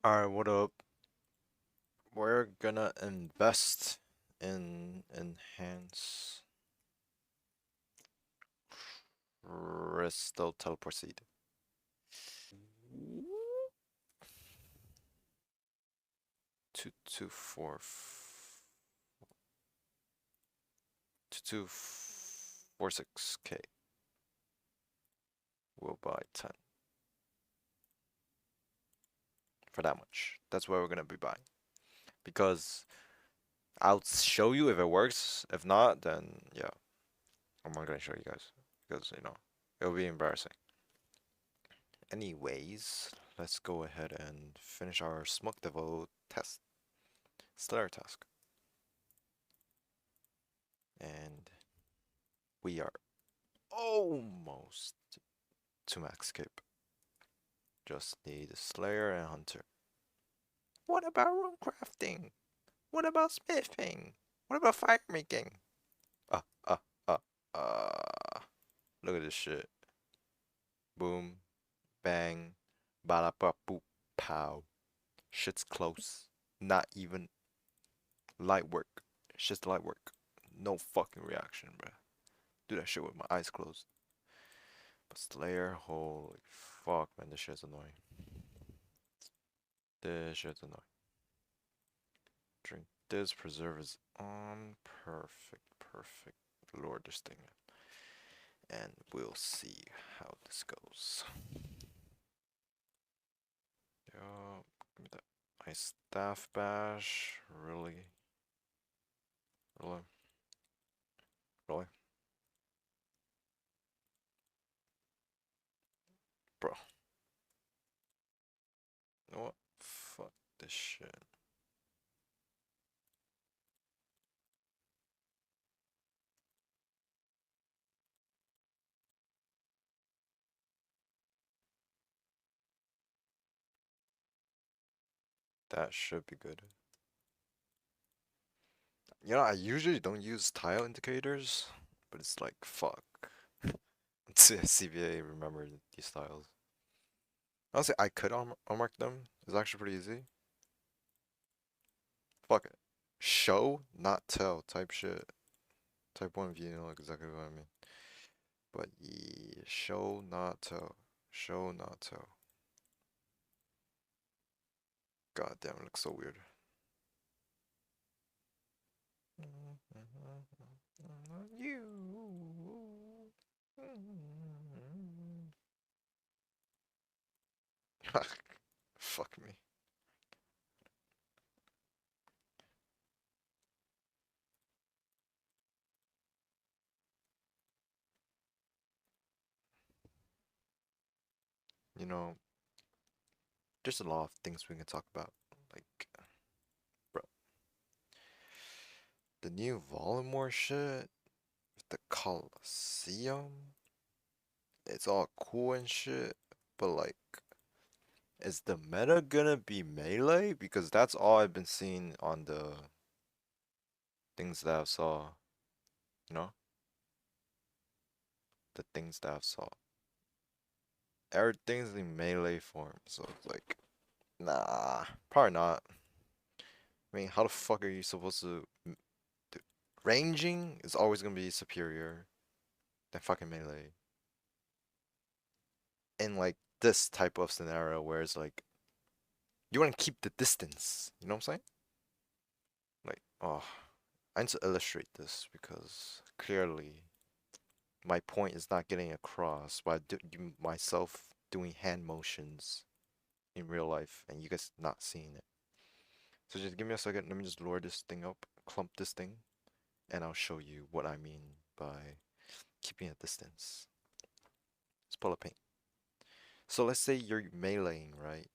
Alright, what up? We're gonna invest in enhance crystal teleport seed. 224 2246k. We'll buy 10 for that much. That's what we're gonna be buying. Because I'll show you if it works. If not, then yeah, I'm not gonna show you guys. Because, it'll be embarrassing. Anyways, let's go ahead and finish our Smoke Devil test. Slayer task. And we are almost to max cape. Just need Slayer and Hunter. What about rune crafting? What about smithing? What about fire making? Uh, uh, uh, Look at this shit. Boom, bang, bada ba boop, pow. Shit's close. Not even light work. It's just light work. No fucking reaction, bruh. Do that shit with my eyes closed. But Slayer, holy fuck, man, this shit's annoying. This shit's annoying. Drink this, preserve is on. Perfect, perfect. Lord this thing. And we'll see how this goes. Yo, give me that. Ice staff bash. Really? Really? Really? Bro. You know what? Fuck this shit. That should be good. I usually don't use tile indicators, but it's like, fuck. CVA remember these tiles. Honestly, I could unmark them. It's actually pretty easy. Fuck it. Show, not tell type shit. Type 1 if you know exactly what I mean. But yeah, show, not tell. Show, not tell. God damn, it looks so weird. You. Fuck me. You know, there's a lot of things we can talk about. Like, bro, the new Voldemort shit, the Colosseum, it's all cool and shit, but like, is the meta gonna be melee? Because that's all I've been seeing on the things that I saw, you know? The things that I saw. Everything's in melee form, so it's like, nah, probably not. I mean, how the fuck are you supposed to... Ranging is always gonna be superior than fucking melee. In like this type of scenario where it's like, you wanna keep the distance, you know what I'm saying? Like, oh, I need to illustrate this because clearly my point is not getting across by myself doing hand motions in real life and you guys not seeing it. So just give me a second, let me just lower this thing up, clump this thing, and I'll show you what I mean by keeping a distance. Let's pull a paint. So let's say you're meleeing, right?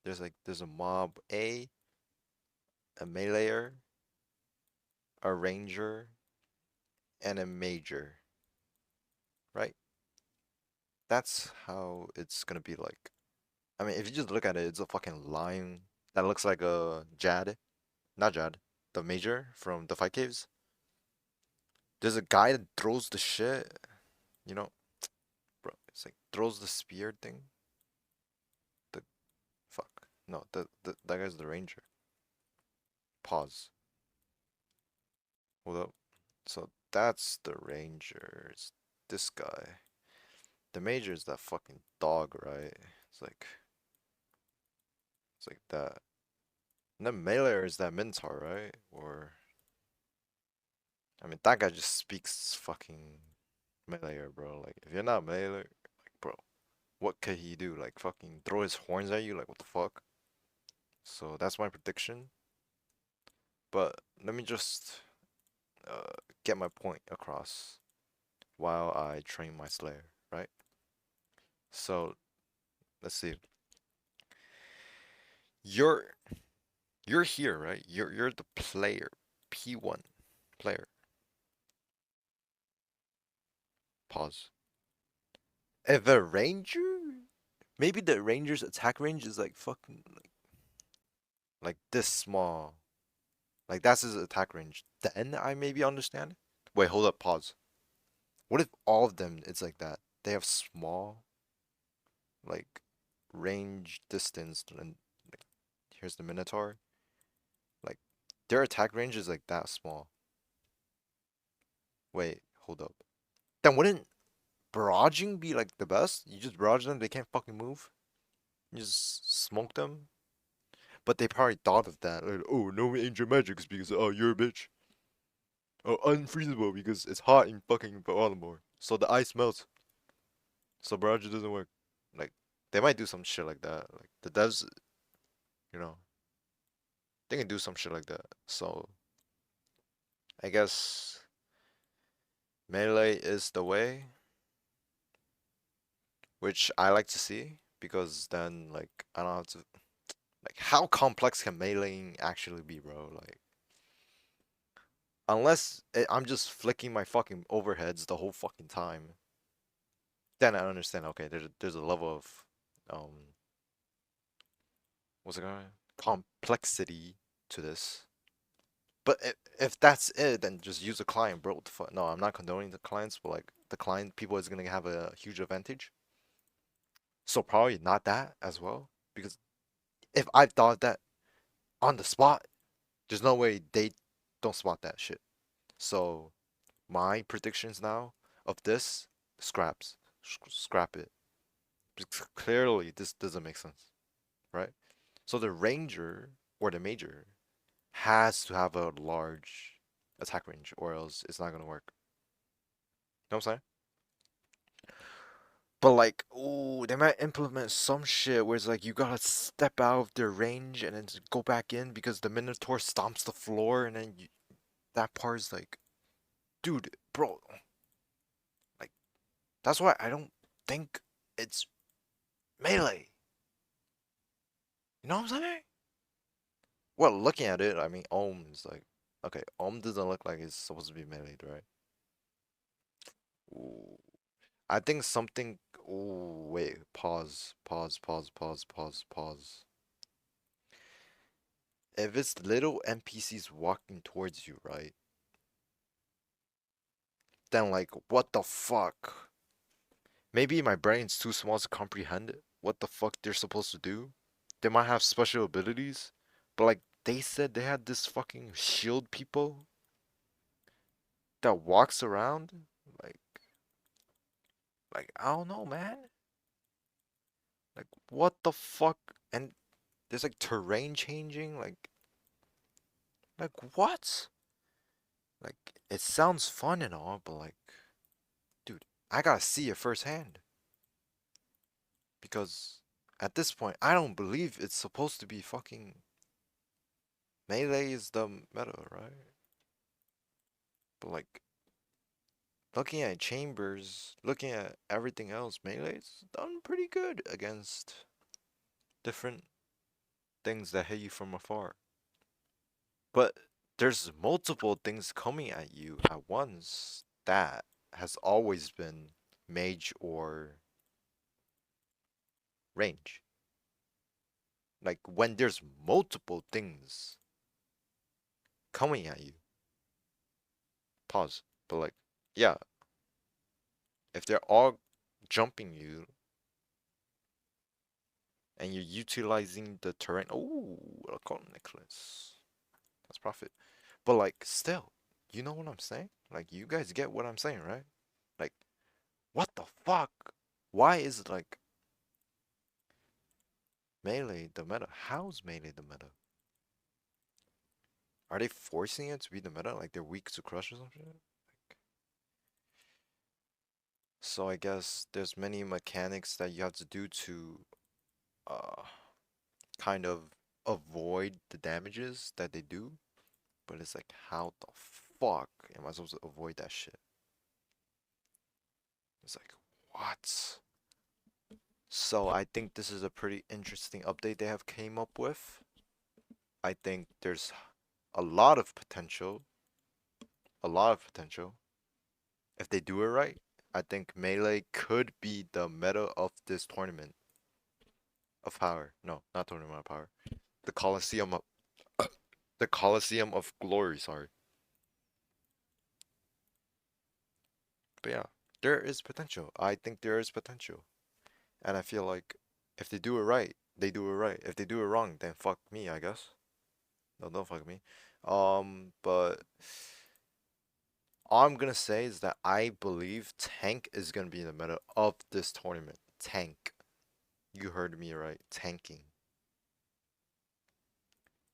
There's a mob a meleeer, a ranger, and a major, right? That's how it's gonna be like. I mean, if you just look at it, it's a fucking line that looks like a Jad. Not Jad, the major from the Fight Caves. There's a guy that throws the shit, you know, bro. It's like throws the spear thing. The fuck. No, that guy's the ranger. Pause. Hold up. So that's the ranger. It's this guy. The major is that fucking dog, right? It's like that. And then melee is that Minotaur, right? Or I mean, that guy just speaks fucking melee, bro. Like, if you're not melee, like, bro, what could he do? Like, fucking throw his horns at you? Like, what the fuck? So that's my prediction. But let me just get my point across while I train my Slayer, right? So let's see. You're you're here, right? You're the player, P1 player. Pause. If a ranger, maybe the ranger's attack range is like fucking like this small. Like that's his attack range. Then I maybe understand. Wait, hold up, pause. What if all of them it's like that? They have small like range distance and like here's the Minotaur. Like their attack range is like that small. Wait, hold up. Then wouldn't barraging be like the best? You just barrage them, they can't fucking move. You just smoke them. But they probably thought of that. Like, oh, no angel magics because oh you're a bitch. Oh, unfreezable because it's hot in fucking Baltimore. So the ice melts. So barrage doesn't work. Like they might do some shit like that. Like the devs, you know, they can do some shit like that. So I guess melee is the way, which I like to see because then like I don't have to like how complex can meleeing actually be, bro? Like unless I'm just flicking my fucking overheads the whole fucking time, then I understand. Okay, there's a level of um what's it called complexity to this. But if that's it, then just use a client, bro. What the fuck? No, I'm not condoning the clients, but like the client people is gonna have a huge advantage. So probably not that as well, because if I thought that on the spot, there's no way they don't spot that shit. So my predictions now of this scraps, scrap it. Because clearly, this doesn't make sense, right? So the ranger or the major has to have a large attack range, or else it's not gonna work. Know what I'm saying? But like, oh, they might implement some shit where it's like you gotta step out of their range and then go back in because the Minotaur stomps the floor, and then that part is like, dude, bro, like that's why I don't think it's melee. You know what I'm saying? Well, looking at it, I mean, Ohm's like, okay, Ohm doesn't look like it's supposed to be melee, right? Ooh. I think something. Ooh, wait, pause, pause, pause, pause, pause, pause. If it's little NPCs walking towards you, right? Then like, what the fuck? Maybe my brain's too small to comprehend what the fuck they're supposed to do. They might have special abilities, but like they said they had this fucking shield people that walks around. Like, like I don't know, man. Like what the fuck? And there's like terrain changing. Like what? Like it sounds fun and all, but like, dude, I gotta see it firsthand because at this point, I don't believe it's supposed to be fucking melee is the meta, right? But like looking at chambers, looking at everything else, melee's done pretty good against different things that hit you from afar. But there's multiple things coming at you at once that has always been mage or range. Like when there's multiple things coming at you, pause. But like, yeah, if they're all jumping you and you're utilizing the terrain. Oh, a call Nicholas. That's profit. But like, still, you know what I'm saying? Like, you guys get what I'm saying, right? Like, what the fuck? Why is it like melee the meta? How's melee the meta? Are they forcing it to be the meta? Like they're weak to crush or something? Like, so I guess there's many mechanics that you have to do to uh kind of avoid the damages that they do. But it's like, how the fuck am I supposed to avoid that shit? It's like, what? So I think this is a pretty interesting update they have came up with. I think there's a lot of potential, a lot of potential. If they do it right, I think Melee could be the meta of this tournament of power. No, not tournament of power. The Coliseum of the Coliseum of Glory, sorry. But yeah, there is potential. I think there is potential. And I feel like if they do it right, they do it right. If they do it wrong, then fuck me, I guess. No, don't fuck me. But all I'm gonna say is that I believe Tank is gonna be in the meta of this tournament. Tank. You heard me right. Tanking.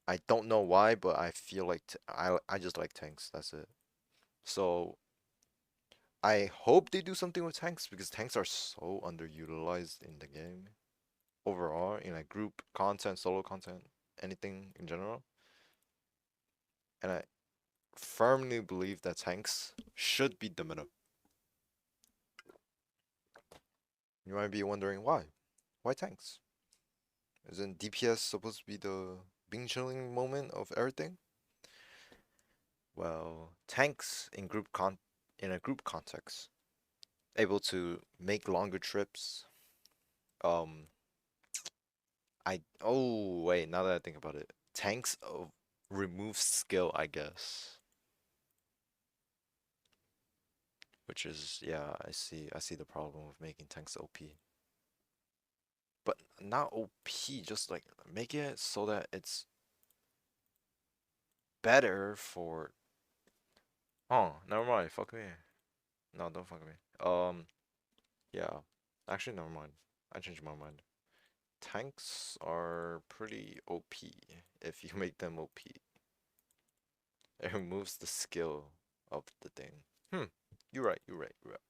I don't know why, but I feel like I just like tanks. That's it. So I hope they do something with tanks because tanks are so underutilized in the game overall in like group content, solo content, anything in general. And I firmly believe that tanks should be the meta. You might be wondering why. Why tanks? Isn't DPS supposed to be the Bing chilling moment of everything? Well, tanks in a group context, able to make longer trips. Um, oh wait, now that I think about it, tanks remove skill, I guess, which is yeah, I see the problem with making tanks OP, but not OP, just like make it so that it's better for. Oh, never mind. Fuck me. No, don't fuck me. Yeah. Actually, never mind. I changed my mind. Tanks are pretty OP if you make them OP. It removes the skill of the thing. You're right, you're right, you're right.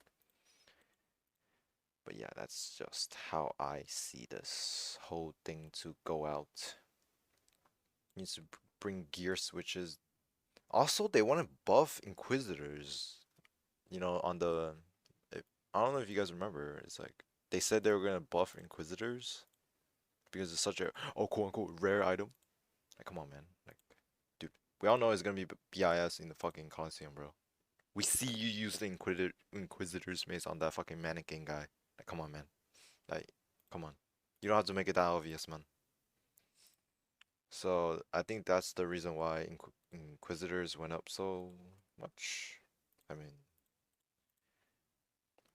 But yeah, that's just how I see this whole thing to go out. Needs to bring gear switches. Also, they want to buff Inquisitors. You know, on the. I don't know if you guys remember. It's like they said they were gonna buff Inquisitors because it's such a quote unquote rare item. Like, come on, man. Like, dude, we all know it's gonna be BIS in the fucking Coliseum, bro. We see you use the Inquisitor's mace on that fucking mannequin guy. Like, come on, man. Like, come on. You don't have to make it that obvious, man. So I think that's the reason why Inquisitors went up so much. I mean,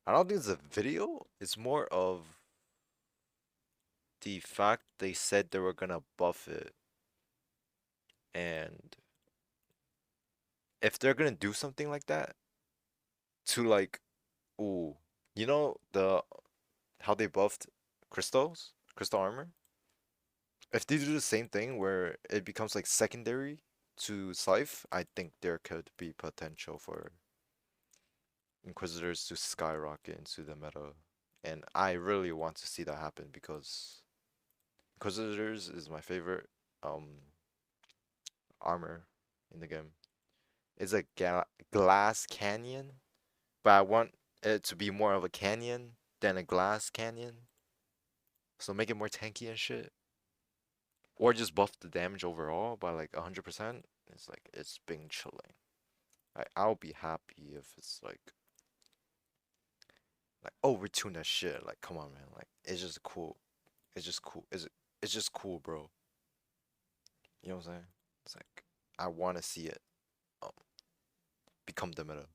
I don't think it's a video. It's more of the fact they said they were gonna buff it, and if they're gonna do something like that to like, ooh, you know how they buffed crystal armor. If they do the same thing where it becomes like secondary to Scythe, I think there could be potential for Inquisitors to skyrocket into the meta. And I really want to see that happen because Inquisitors is my favorite um armor in the game. It's a glass canyon, but I want it to be more of a canyon than a glass canyon. So make it more tanky and shit. Or just buff the damage overall by like 100%. It's like it's been chilling. I'll be happy if it's like overtune that shit. Like come on man, like it's just cool. It's just cool. It's just cool, bro. You know what I'm saying? It's like I want to see it um become the meta.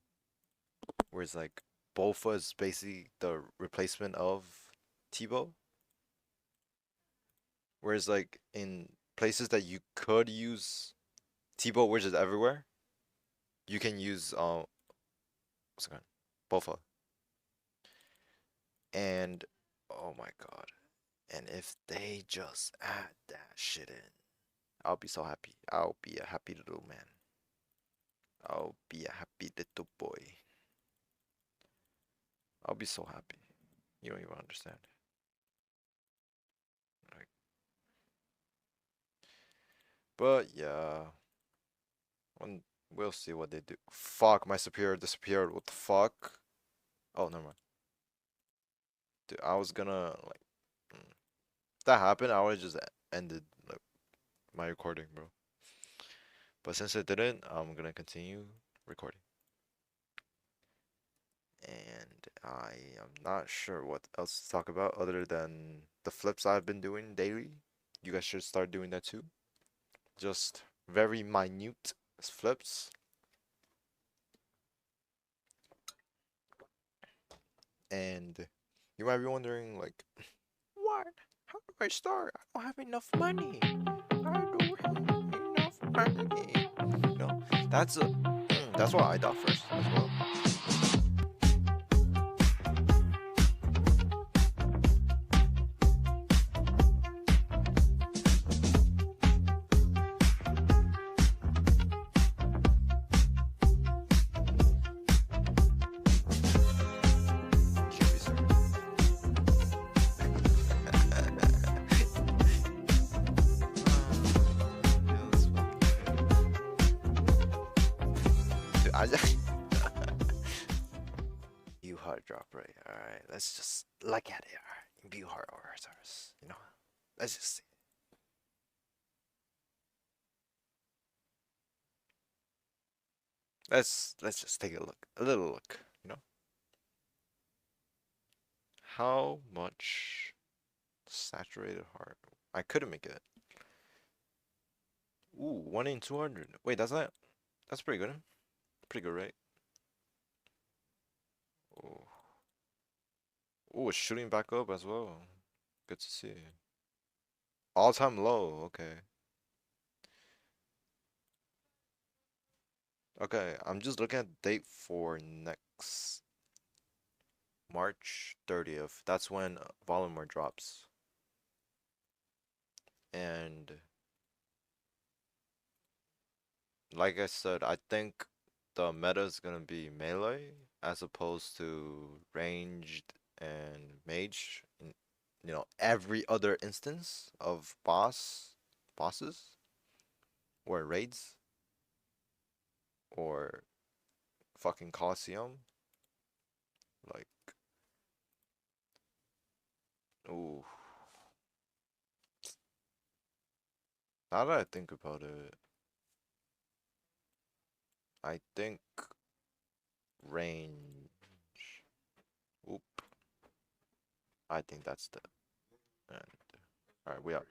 Whereas like Bofa is basically the replacement of Tebow. Whereas like in places that you could use T-boat, which is everywhere, you can use what's it called? Bofa. And oh my god. And if they just add that shit in, I'll be so happy. I'll be a happy little man. I'll be a happy little boy. I'll be so happy. You don't even understand. Like, but yeah, when we'll see what they do. Fuck, my superior disappeared. What the fuck? Oh, never mind. Dude, I was gonna like, if that happened, I would just ended like my recording, bro. But since it didn't, I'm gonna continue recording. And I am not sure what else to talk about other than the flips I've been doing daily. You guys should start doing that too. Just very minute flips. And you might be wondering, like, what? How do I start? I don't have enough money. I don't have enough money. No, that's what I thought first as well. Can't be serious. Feels fucking good. Dude, I just view hard drop right. All right, let's just look at it. All right, view hard orators. You know, let's just see. Let's just take a look, a little look. You know, how much saturated heart? I couldn't make it. Ooh, 1 in 200. Wait, that's pretty good. Pretty good, right? Ooh, ooh, it's shooting back up as well. Good to see. All time low. Okay. Okay, I'm just looking at the date for next March 30th. That's when Voldemort drops. And like I said, I think the meta is gonna be melee as opposed to ranged and mage. You know, every other instance of bosses, or raids, or fucking Colosseum. Like, ooh, now that I think about it, I think range. Oop, I think that's the end. All right, we out.